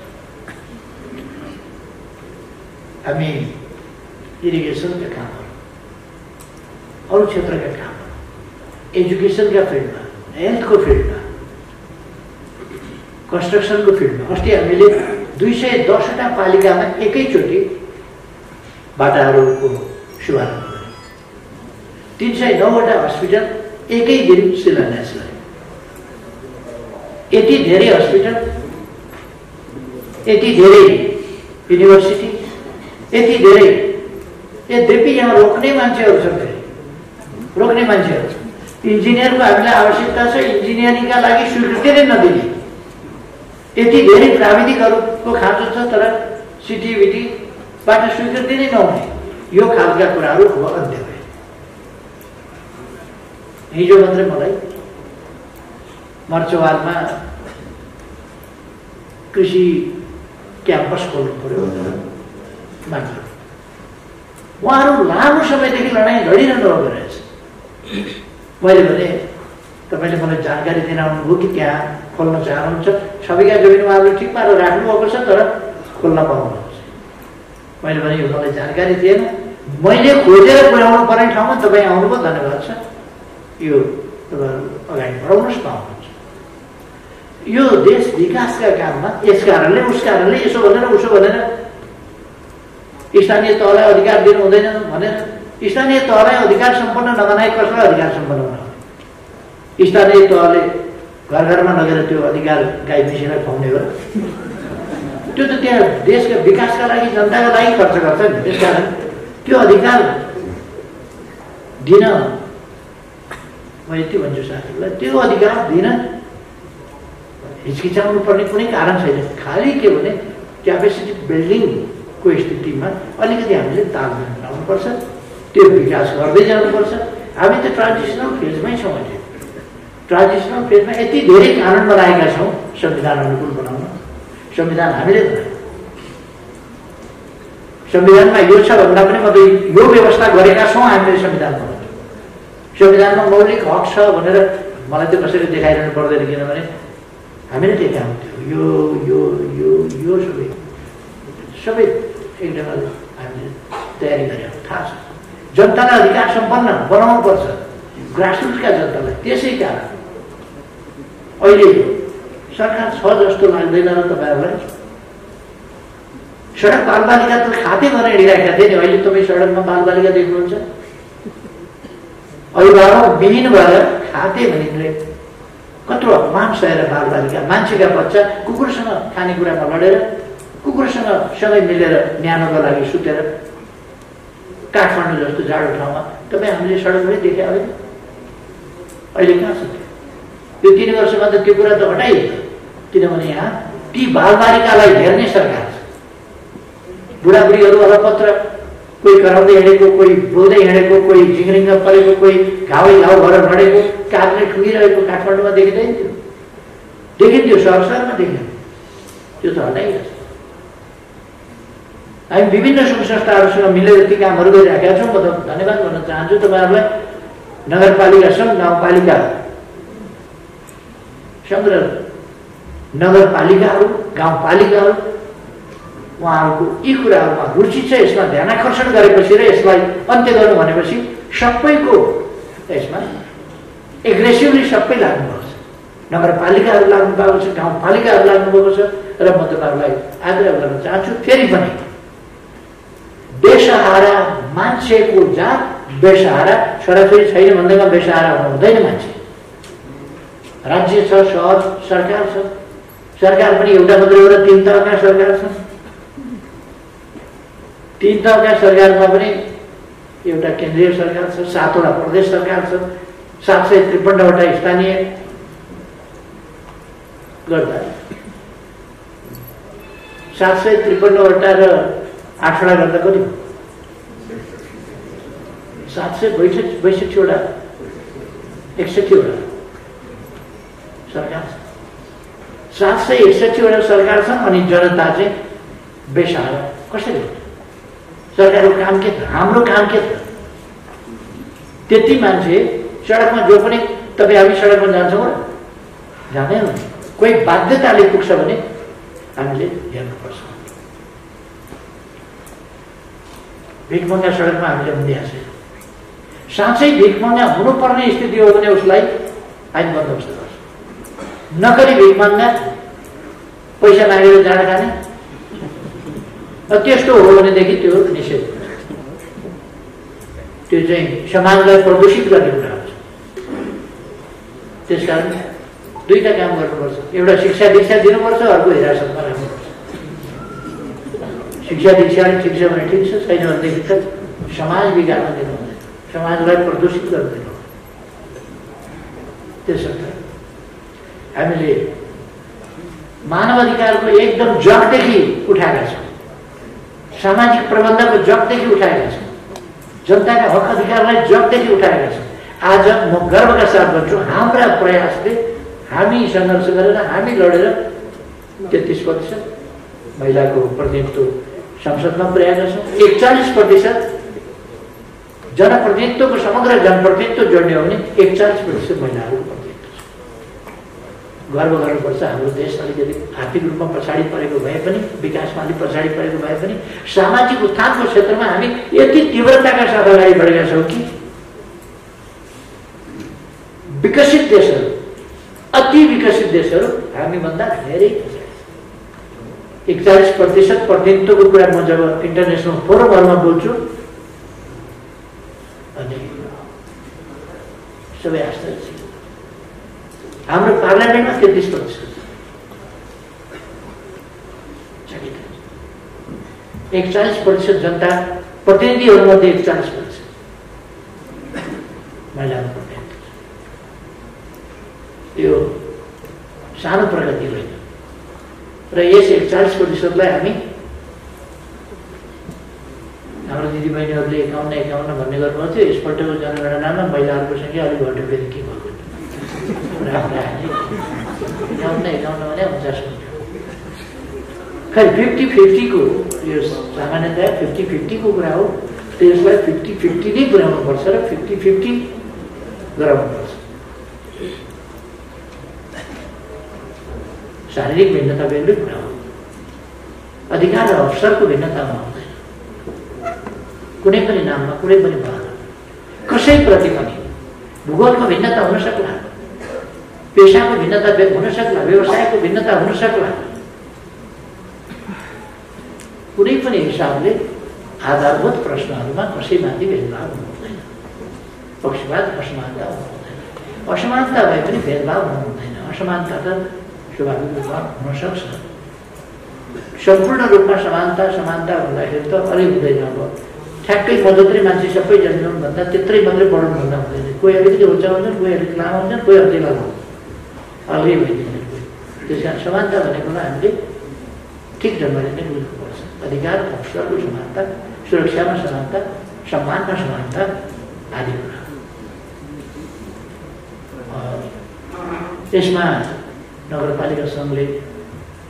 [SPEAKER 1] हामी इरिगेसनका कामहरू, अरू क्षेत्रका कामहरू, एजुकेसनका फिल्डमा, हेल्थको फिल्डमा, कन्स्ट्रक्सनको फिल्डमा अस्ति हामीले 210वटा पालिकामा एकैचोटि बाटाहरूको शुभारम्भ गर्यौँ। 309वटा हस्पिटल एकै दिन शिलान्यास गर्यौँ। यति धेरै हस्पिटल, यति धेरै युनिभर्सिटी, यति धेरै, यद्यपि यहाँ रोक्ने मान्छेहरू छन्, रोक्ने मान्छेहरू, इन्जिनियरको हामीलाई आवश्यकता छ, इन्जिनियरिङका लागि स्वीकृति नै नदिने, यति धेरै प्राविधिकहरूको खाँचो छ तर सिटिभिटीबाट स्वीकृति नै नहुने, यो खालका कुराहरू अब अन्त्य भए। हिजो मात्रै मलाई मर्चवारमा कृषि क्याम्पस खोल्नु पर्यो मान्छे, उहाँहरू लामो समयदेखि लडाइँ लडिरहनु भएको रहेछ। मैले भने तपाईँले मलाई जानकारी दिन आउनुभयो कि त्यहाँ खोल्न चाहनुहुन्छ, सबैका जमिन उहाँहरूले ठिक पारेर राख्नुभएको छ तर खोल्न पाउनुहुन्छ। मैले भने यो मलाई जानकारी थिएन, मैले खोजेर पुर्याउनु पर्ने ठाउँमा तपाईँ आउनुभयो, धन्यवाद छ, यो तपाईँहरू अगाडि बढाउनुहोस्, पाउनुहुन्छ। यो देश विकासका काममा यस कारणले उस कारणले यसो भनेर उसो भनेर स्थानीय तहलाई अधिकार दिनु हुँदैन भनेर स्थानीय तहलाई अधिकार सम्पन्न नबनाए कसलाई अधिकार सम्पन्न बनाउने? स्थानीय तहले घर घरमा लगेर त्यो अधिकार गाई भैँसीलाई खुवाउने हो? त्यो त त्यहाँ देशका विकासका लागि, जनताका लागि खर्च गर्छ नि। त्यसकारण त्यो अधिकार दिन, म यति भन्छु साथीहरूलाई, त्यो अधिकार दिन हिचकिचाउनु पर्ने कुनै कारण छैन। खालि के भने क्यापेसिटी बिल्डिङको स्थितिमा अलिकति हामीले तालमेल मिलाउनुपर्छ, त्यो विकास गर्दै जानुपर्छ। हामी त ट्रान्जिसनल फेजमै छौँ। अहिले ट्रान्जिसनल फेजमा यति धेरै कानुन बनाएका छौँ संविधान अनुकूल बनाउन। संविधान हामीले बनायौँ, संविधानमा यो छ भन्दा पनि मतलब यो व्यवस्था गरेका छौँ हामीले संविधान बनाउँछौँ। संविधानमा मौलिक हक छ भनेर मलाई त कसैले देखाइरहनु पर्दैन, किनभने हामीले देखाउँ त्यो यो यो यो यो सबै सबै एकदमै हामीले तयारी गरेर थाहा छ। जनतालाई अधिकार सम्पन्न बनाउनुपर्छ, ग्रासरुटका जनतालाई। त्यसै कारण अहिले सरकार छ जस्तो लाग्दैन र तपाईँहरूलाई? सडक बालबालिका त खाते गरेर हिँडिरहेका थिए नि, अहिले तपाईँ सडकमा बालबालिका देख्नुहुन्छ? अभिभावक विहीन भएर खाते भनिँदै कत्रो अपमान सहेर बालबालिका, मान्छेका बच्चा कुकुरसँग खानेकुरामा लडेर, कुकुरसँग सँगै मिलेर न्यानोको लागि सुतेर काठमाडौँ जस्तो जाडो ठाउँमा तपाईँ हामीले सडकमै देखे होइन? अहिले कहाँ छ त्यो? 3 वर्षमा त त्यो कुरा त हटाइयो, किनभने यहाँ ती बालबालिकालाई हेर्ने सरकार छ। बुढाबुढीहरू अलपत्र, कोही कराउँदै हिँडेको, कोही बोल्दै हिँडेको, कोही झिङ्रिङ्ग परेको, कोही घाउ भएर लडेको, कागले ठुगिरहेको काठमाडौँमा देखिँदैन थियो? देखिन्थ्यो, सहरमा देखिन्थ्यो। त्यो त हटाइरहेछ। हामी विभिन्न सङ्घ संस्थाहरूसँग मिलेर ती कामहरू गरिरहेका छौँ। म त धन्यवाद भन्न चाहन्छु तपाईँहरूलाई। नगरपालिका सङ्घ, गाउँपालिका सङ्घ र नगरपालिकाहरू, गाउँपालिकाहरू, उहाँहरूको यी कुराहरूमा रुचि छ। यसमा ध्यान आकर्षण गरेपछि र यसलाई अन्त्य गर्नु भनेपछि सबैको यसमा एग्रेसिभली सबै लाग्नुभएको छ। नगरपालिकाहरू लाग्नु भएको छ, गाउँपालिकाहरू लाग्नुभएको छ। र म तपाईँहरूलाई आग्रह गर्न चाहन्छु, फेरि पनि बेसहारा मान्छेको जात, बेसहारा छोराछोरी छैन भन्दैमा बेसहारा हुनु हुँदैन। मान्छे राज्य छ, सहर सरकार छ, सरकार पनि एउटा मात्रै हो र 3 तहका सरकार छन्। 3 तहका सरकारमा पनि एउटा केन्द्रीय सरकार छ, 7वटा प्रदेश सरकार छ, 753वटा स्थानीय गर्दा 753वटा र 8वटा गर्दा कति भयो? 762वटा 61वटा सरकार छ। 761वटा सरकार छन् अनि जनता चाहिँ बेसहारा कसरी हुन्छ? सरकारको काम के त? हाम्रो काम के त? त्यति मान्छे सडकमा जो पनि तपाईँ हामी सडकमा जान्छौँ र जाँदैन। कोही बाध्यताले पुग्छ भने हामीले हेर्नुपर्छ। भिखमङ्गा सडकमा हामीले हुँदैछ। साँच्चै भिखमङ्गा हुनुपर्ने स्थिति हो भने उसलाई आइन बन्दोबस्त गर्छ। नकली भिखमङ्गा पैसा मागेर जाँड खाने त्यस्तो हो भनेदेखि त्यो निषेध हुन्छ। त्यो चाहिँ समाजलाई प्रदूषित गर्ने कुरा हुन्छ। त्यसकारण दुईटा काम गर्नुपर्छ। एउटा शिक्षा दीक्षा दिनुपर्छ, अर्को हिरासतमा राख्नुपर्छ। शिक्षा दीक्षा ठिक छ भने ठिक छ, छैन भनेदेखि त समाज बिगार्न दिनु हुँदैन, समाजलाई प्रदूषित गर्न दिनु। त्यसर्थ हामीले मानव अधिकारको एकदम जगदेखि उठाएका छौँ, सामाजिक प्रबन्धको जगदेखि उठाएका छौँ, जनताका हक अधिकारलाई जगदेखि उठाएका छौँ। आज म गर्वका साथ भन्छु, हाम्रा प्रयासले हामी सङ्घर्ष गरेर हामी लडेर 33% महिलाको प्रतिनिधित्व संसदमा पुर्याएका छौँ। 41% जनप्रतिनिधित्वको समग्र जनप्रतिनिधित्व जोड्ने हो भने 41% महिलाहरूको प्रतिनिधित्व छ। गर्व गर्नुपर्छ। हाम्रो देश अलिकति आर्थिक रूपमा पछाडि परेको भए पनि, विकासमा अलिक पछाडि परेको भए पनि, सामाजिक उत्थानको क्षेत्रमा हामी यति तीव्रताका साथ अगाडि बढेका छौँ कि विकसित देशहरू, अति विकसित देशहरू हामीभन्दा धेरै 41% प्रतिनिधित्वको कुरा म जब इन्टरनेसनल फोरमहरूमा बोल्छु अनि सबै आश्चर्य छ। हाम्रो पार्लियामेन्टमा 33%, 41% जनता प्रतिनिधिहरूमध्ये 41% महिलाको प्रतिनिधित्व। यो सानो प्रगति होइन र यस 41%लाई हामी हाम्रो दिदीबहिनीहरूले 51 भन्ने गर्नुभएको थियो। यसपल्टको जनगणनामा महिलाहरूको सङ्ख्या अलिक घट्यो फेरि के भएको 51 भने 49 हुन्छ। खै 50-50 को यो सामान्यतया 50-50 को कुरा हो। त्यसलाई 50-50 नै पुर्याउनु पर्छ र 50-50 गराउनुपर्छ। शारीरिक भिन्नता बेग्लै कुरा हो। अधिकार र अवसरको भिन्नतामा हुँदैन कुनै पनि नाममा, कुनै पनि भावना, कसैप्रति पनि। भूगोलको भिन्नता हुन सक्ला, पेसाको भिन्नता हुन सक्ला, व्यवसायको भिन्नता हुन सक्ला, कुनै पनि हिसाबले आधारभूत प्रश्नहरूमा कसैमाथि भेदभाव हुनु हुँदैन। पक्षपात, असमानता हुनु हुँदैन। असमानता भए पनि भेदभाव हुनु हुँदैन। असमानता त स्वाभाविक रूपमा हुन सक्छ। सम्पूर्ण रूपमा समानता समानता हुँदाखेरि त अलि हुँदैन। अब ठ्याक्कै म जत्रै मान्छे सबै जन्मिनु भन्दा त्यत्रै मात्रै पढाउनु भन्दा हुँदैन। कोही अलिकति हुन्छ हुन्छन्, कोही अलिकति लामो हुन्छन्, कोही अलिकति लामो हुन्छ, अलगै भइदिन्छ। त्यस कारण समानता भनेकोलाई हामीले ठिक ढङ्गले नै बुझ्नुपर्छ। अधिकार, अवसरको समानता, सुरक्षामा समानता, सम्मानमा समानता आदि कुरा। यसमा नगरपालिका सङ्घले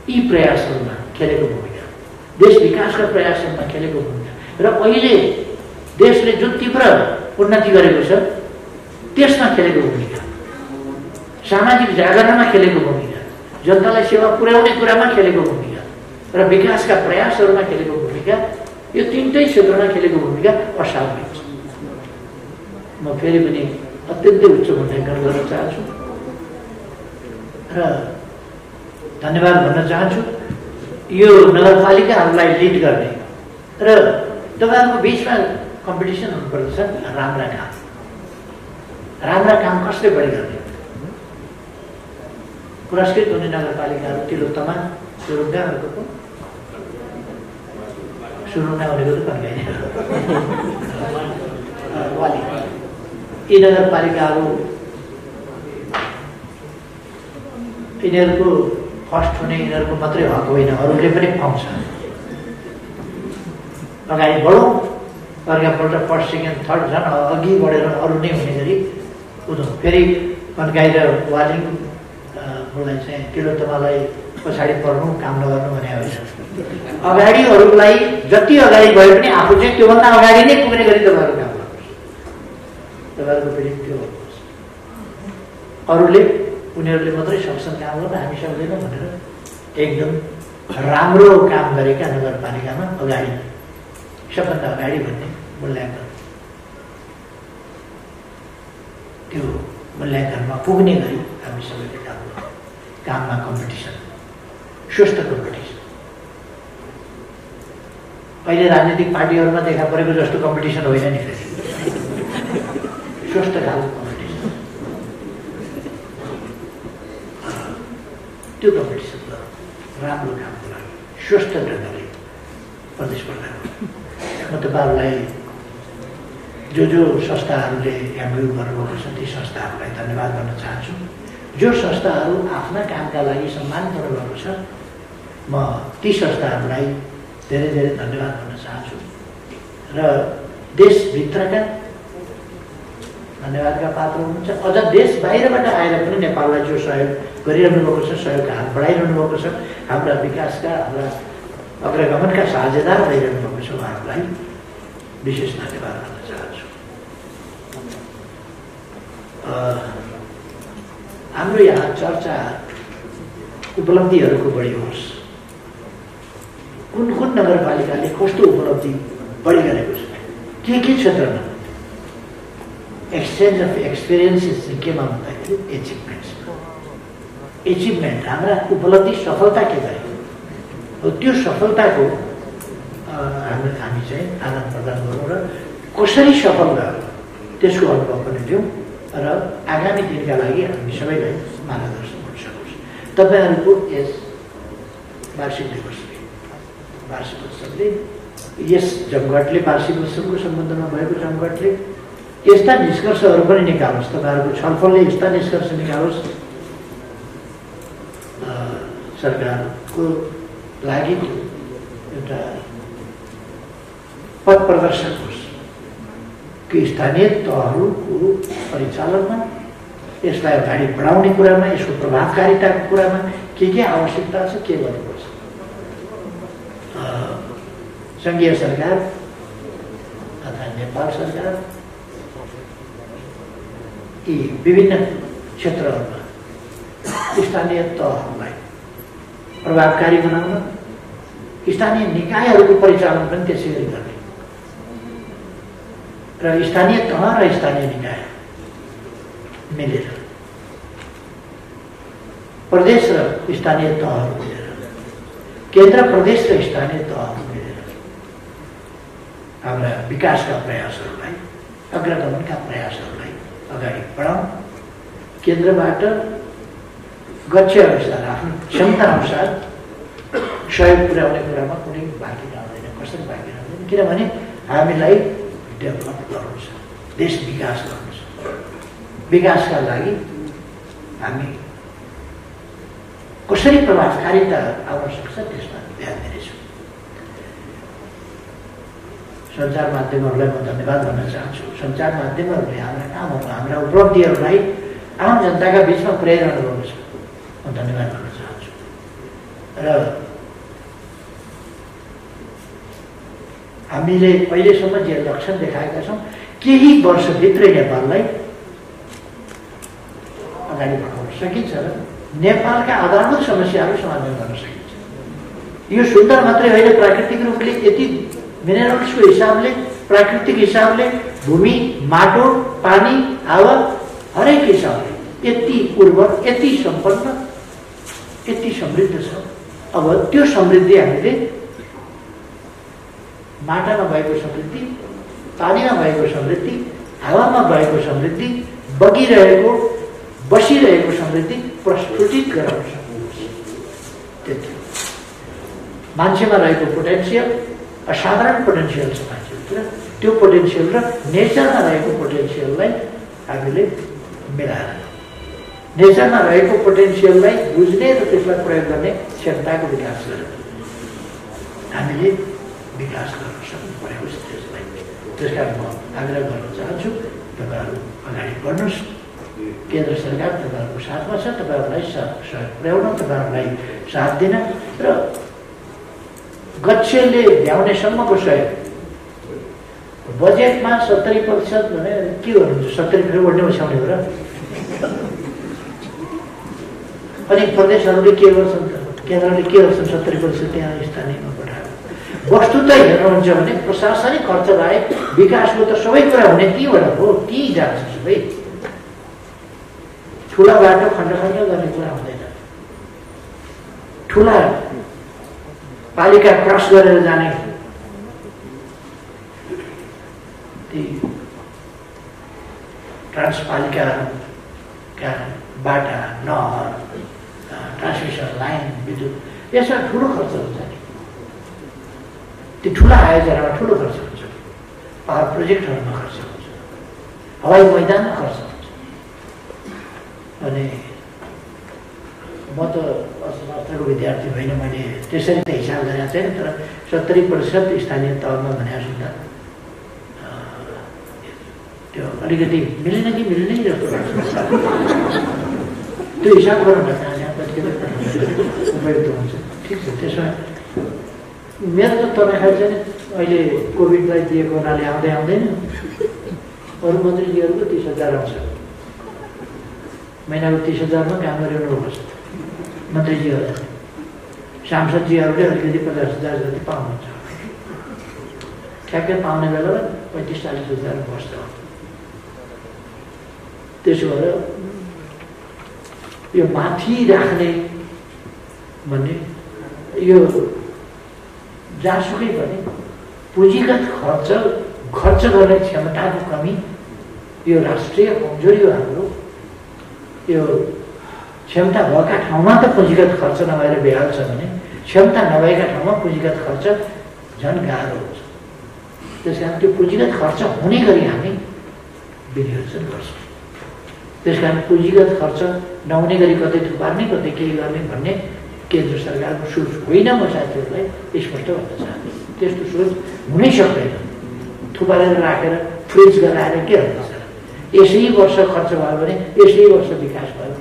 [SPEAKER 1] यी प्रयासहरूमा खेलेको भूमिका, देश विकासका प्रयासहरूमा खेलेको भूमिका र अहिले देशले जुन तीव्र उन्नति गरेको छ त्यसमा खेलेको भूमिका, सामाजिक जागरणमा खेलेको भूमिका, जनतालाई सेवा पुर्याउने कुरामा खेलेको भूमिका र विकासका प्रयासहरूमा खेलेको भूमिका, यो तीनटै क्षेत्रमा खेलेको भूमिका असाधारण छ। म फेरि पनि अत्यन्तै उच्च मूल्याङ्कन गर्न चाहन्छु र धन्यवाद भन्न चाहन्छु यो नगरपालिकाहरूलाई लिड गर्ने र तपाईँहरूको बिचमा कम्पिटिसन हुनुपर्दछ। राम्रा काम कसले बढी गर्ने? पुरस्कृत हुने नगरपालिकाहरू तिलोत्तमा, सुरुङ्गाहरूको सुरुङ्गा भनेको त कन्काइने वाली, यी नगरपालिकाहरू यिनीहरूको फर्स्ट हुने यिनीहरूको मात्रै हक होइन, अरूले पनि पाउँछ। अगाडि बढौँ, अर्कापल्ट फर्स्ट सेकेन्ड थर्ड झन् अघि बढेर अरू नै हुने गरी उठौँ। फेरि कन्काई र वालिङलाई चाहिँ तिलोत्तमालाई पछाडि पर्नु, काम नगर्नु भने होइन। अगाडि अरूलाई जति अगाडि भए पनि आफू चाहिँ त्योभन्दा अगाडि नै पुग्ने गरी तपाईँहरू काम गर्नुहोस्। तपाईँहरूको फेरि त्यो गर्नुहोस्। अरूले उनीहरूले मात्रै सक्छन् काम गर्न, हामी सक्दैनौँ भनेर एकदम राम्रो काम गरेका नगरपालिकामा अगाडि सबभन्दा अगाडि भन्ने मूल्याङ्कन, त्यो मूल्याङ्कनमा पुग्ने गरी हामी सबैले काम गर्छौँ। काममा कम्पिटिसन, स्वस्थ कम्पिटिसन, अहिले राजनीतिक पार्टीहरूमा देखा परेको जस्तो कम्पिटिसन होइन नि, फेरि स्वस्थ खालको कम्पिटिसन, त्यो कम्पिटिसन गरौँ राम्रो कामको लागि, स्वस्थ ढङ्गले प्रतिस्पर्धा गरौँ। म तपाईँहरूलाई जो संस्थाहरूले एमयु गर्नुभएको छ ती संस्थाहरूलाई धन्यवाद गर्न चाहन्छु। जो संस्थाहरू आफ्ना कामका लागि सम्मान गर्नुभएको छ म ती संस्थाहरूलाई धेरै धेरै धन्यवाद गर्न चाहन्छु। र देशभित्रका धन्यवादका पात्र हुनुहुन्छ। अझ देश बाहिरबाट आएर पनि नेपाललाई जो सहयोग गरिरहनु भएको छ, सहयोगका हात बढाइरहनु भएको छ, हाम्रा विकासका, हाम्रा अग्रगमनका साझेदार भइरहनु भएको छ, उहाँहरूलाई विशेष धन्यवाद गर्न चाहन्छु। हाम्रो यहाँ चर्चा उपलब्धिहरूको बढी होस्, कुन कुन नगरपालिकाले कस्तो उपलब्धि बढी गरेको छ, के क्षेत्रमा एक्सचेन्ज अफ एक्सपिरियन्सेस चाहिँ केमा भन्दाखेरि एचिभमेन्ट, हाम्रा उपलब्धि सफलता के गरे हो, त्यो सफलताको हामी चाहिँ आदान प्रदान गरौँ र कसरी सफल भयो त्यसको अनुभव पनि दिउँ र आगामी दिनका लागि हामी सबैलाई मार्गदर्शन हुन सकोस्। तपाईँहरूको यस वार्षिक दिवसले, वार्षिक उत्सवले, यस जमघटले, वार्षिक उत्सवको सम्बन्धमा भएको जमघटले यस्ता निष्कर्षहरू पनि निकालोस्, तपाईँहरूको छलफलले यस्ता निष्कर्ष निकालोस्, सरकारको लागि एउटा पथ प्रदर्शक होस् कि स्थानीय तहहरूको परिचालनमा यसलाई अगाडि बढाउने कुरामा, यसको प्रभावकारिताको कुरामा के आवश्यकता छ, के गर्नुपर्छ। सङ्घीय सरकार तथा नेपाल सरकार यी विभिन्न क्षेत्रहरूमा स्थानीय तहहरूलाई प्रभावकारी बनाउन, स्थानीय निकायहरूको परिचालन पनि त्यसै गरी गर्ने र स्थानीय तह र स्थानीय निकाय मिलेर, प्रदेश र स्थानीय तहहरू मिलेर, केन्द्र प्रदेश र स्थानीय तहहरू मिलेर हाम्रा विकासका प्रयासहरूलाई, अग्रगमनका प्रयासहरूलाई अगाडि बढाउँ। केन्द्रबाट गच्छ अनुसार, आफ्नो क्षमता अनुसार सहयोग पुर्याउने कुरामा कुनै बाँकी रहँदैन, कसरी बाँकी रहँदैन, किनभने हामीलाई डेभलप गर्नु छ, देश विकास गर्नु छ। विकासका लागि हामी कसरी प्रभावकारिता आउन सक्छ त्यसमा ध्यान दिनेछौँ। सञ्चार माध्यमहरूलाई म धन्यवाद भन्न चाहन्छु। सञ्चार माध्यमहरूले हाम्रा कामहरू, हाम्रा उपलब्धिहरूलाई आम जनताका बिचमा पुर्याइरहनु भएको छ, म धन्यवाद भन्न चाहन्छु। र हामीले अहिलेसम्म जे लक्षण देखाएका छौँ, केही वर्षभित्रै नेपाललाई अगाडि बढाउन सकिन्छ र नेपालका आधारभूत समस्याहरू समाधान गर्न सकिन्छ। यो सुन्दर मात्रै होइन, प्राकृतिक रूपले यति मिनरल्सको हिसाबले, प्राकृतिक हिसाबले, भूमि, माटो, पानी, हावा हरेक हिसाबले यति उर्वर, यति सम्पन्न, यति समृद्ध छ। अब त्यो समृद्धि हामीले माटामा भएको समृद्धि, पानीमा भएको समृद्धि, हावामा भएको समृद्धि, बगिरहेको, बसिरहेको समृद्धि प्रस्फुटित गराउन सक्नुहोस्। त्यति मान्छेमा रहेको पोटेन्सियल, असाधारण पोटेन्सियल छ मान्छेभित्र, त्यो पोटेन्सियल र नेचरमा रहेको पोटेन्सियललाई हामीले मिलाएर, नेचरमा रहेको पोटेन्सियललाई बुझ्ने र त्यसलाई प्रयोग गर्ने क्षमताको विकास गरेर हामीले विकास गर्न सक्नु परेको छ त्यसलाई। त्यस कारण म आग्रह गर्न चाहन्छु, तपाईँहरू अगाडि बढ्नुहोस्। केन्द्र सरकार तपाईँहरूको साथमा छ, तपाईँहरूलाई सहयोग पुर्याउन, तपाईँहरूलाई साथ दिन र गच्छेले ल्याउनेसम्मको सहयोग। बजेटमा 70% भने के गर्नुहुन्छ? 70% बढ्ने ओछ्याउने हो र अनि प्रदेशहरूले के गर्छन् त, केन्द्रले के गर्छन्, 70% त्यहाँ स्थानीयमा पठाएर। वस्तुत हेर्नुहुन्छ भने प्रशासनिक खर्च बाहेक विकासको त सबै कुरा हुने त्यहीँबाट हो, त्यहीँ जान्छ सबै। ठुला बाटो खण्ड खण्ड गर्ने कुरा हुँदैन, ठुला पालिका क्रस गरेर जाने ती ट्रान्सपालिकाका बाटा, नहर, ट्रान्समिसन लाइन, विद्युत, यसमा ठुलो खर्च हुन्छ नि। त्यो ठुला आयोजनामा ठुलो खर्च हुन्छ, पावर प्रोजेक्टहरूमा खर्च हुन्छ, हवाई मैदानमा खर्च हुन्छ। अनि म त अर्थशास्त्रको विद्यार्थी होइन, मैले त्यसरी त हिसाब गरेको छैन, तर 70% स्थानीय तहमा भनेको सुन्दा त्यो अलिकति मिलेन कि मिल्ने जस्तो लाग्छ। त्यो हिसाब गरौँ न, त्यहाँ कति उपयुक्त हुन्छ। ठिक छ, त्यसमा मेरो त तनखा चाहिँ अहिले कोभिडलाई दिएको हुनाले आउँदैन। अरू मन्त्रीजीहरूको 30,000 आउँछ, महिनाको 30,000मा काम गरिरहनुपर्छ मन्त्रीजीहरू। सांसदजीहरूले अलिकति 50,000 जति पाउनुहुन्छ, ठ्याक्कै पाउने बेलामा 35-40,000 बस्छ। त्यसो भएर यो माथि राख्ने भन्ने, यो जहाँसुकै पनि पुँजीगत खर्च गर्ने क्षमताको कमी, यो राष्ट्रिय कमजोरी हो हाम्रो। यो क्षमता भएका ठाउँमा त पुँजीगत खर्च नभएर बेहाल छ भने, क्षमता नभएका ठाउँमा पुँजीगत खर्च झन् गाह्रो हुन्छ। त्यस कारण त्यो पुँजीगत खर्च हुने गरी हामी विनियोजन गर्छौँ। त्यस कारण पुँजीगत खर्च नहुने गरी कतै थुपार्ने, कतै केही गर्ने भन्ने केन्द्र सरकारको सोच होइन। म साथीहरूलाई स्पष्ट भन्न चाहन्छु, त्यस्तो सोच हुनै सक्दैन। थुपारेर राखेर फ्रिज गराएर के हुन्छ, यसै वर्ष खर्च भयो भने यसै वर्ष विकास भयो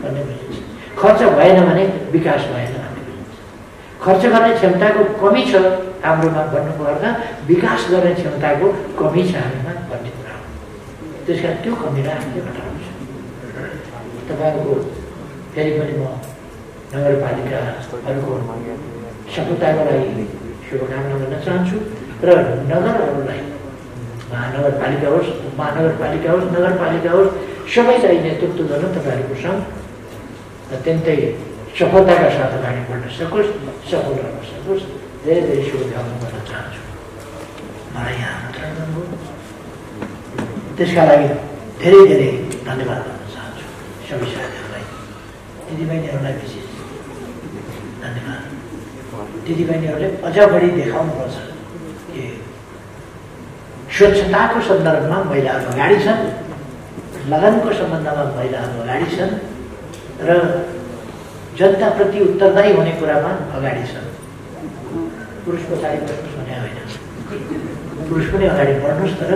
[SPEAKER 1] भन्ने बुझिन्छ, खर्च भएन भने विकास भएन भन्ने बुझिन्छ। खर्च गर्ने क्षमताको कमी छ हाम्रोमा भन्नुपर्दा विकास गर्ने क्षमताको कमी छ हामीमा भन्ने कुरा हो। त्यस कारण त्यो कमीलाई हामीले घटाउँछौँ। तपाईँहरूको फेरि पनि म नगरपालिकाहरूको सफलताको लागि शुभकामना गर्न चाहन्छु र नगरहरूलाई, महानगरपालिका होस्, नगरपालिका होस्, सबैलाई नेतृत्व गर्न तपाईँहरूको सङ्घ अत्यन्तै सफलताका साथ अगाडि बढ्न सकोस्, सफल रहन सकोस्। धेरै धेरै शुभकामना गर्न चाहन्छु। मलाई यहाँ आमन्त्रण गर्नुभयो, त्यसका लागि धेरै धेरै धन्यवाद गर्न चाहन्छु। सबै साथीहरूलाई, दिदीबहिनीहरूलाई विशेष धन्यवाद। दिदीबहिनीहरूले अझ बढी देखाउनुपर्छ कि स्वच्छताको सन्दर्भमा महिलाहरू अगाडि छन्, लगनको सम्बन्धमा महिलाहरू अगाडि छन् र जनताप्रति उत्तरदायी हुने कुरामा अगाडि छन्। पुरुष पछाडि बस्नुहोस् भने होइन, पुरुष पनि अगाडि बढ्नुहोस्, तर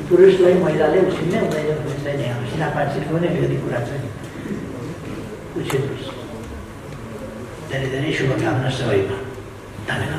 [SPEAKER 1] पुरुषलाई महिलाले उछिन्नै हुँदैन भन्ने चाहिँ यहाँ सिनापाछिको पनि अलिकति कुरा छ नि, उछिन्नुहोस्। धेरै धेरै शुभकामना सबैमा, धन्यवाद।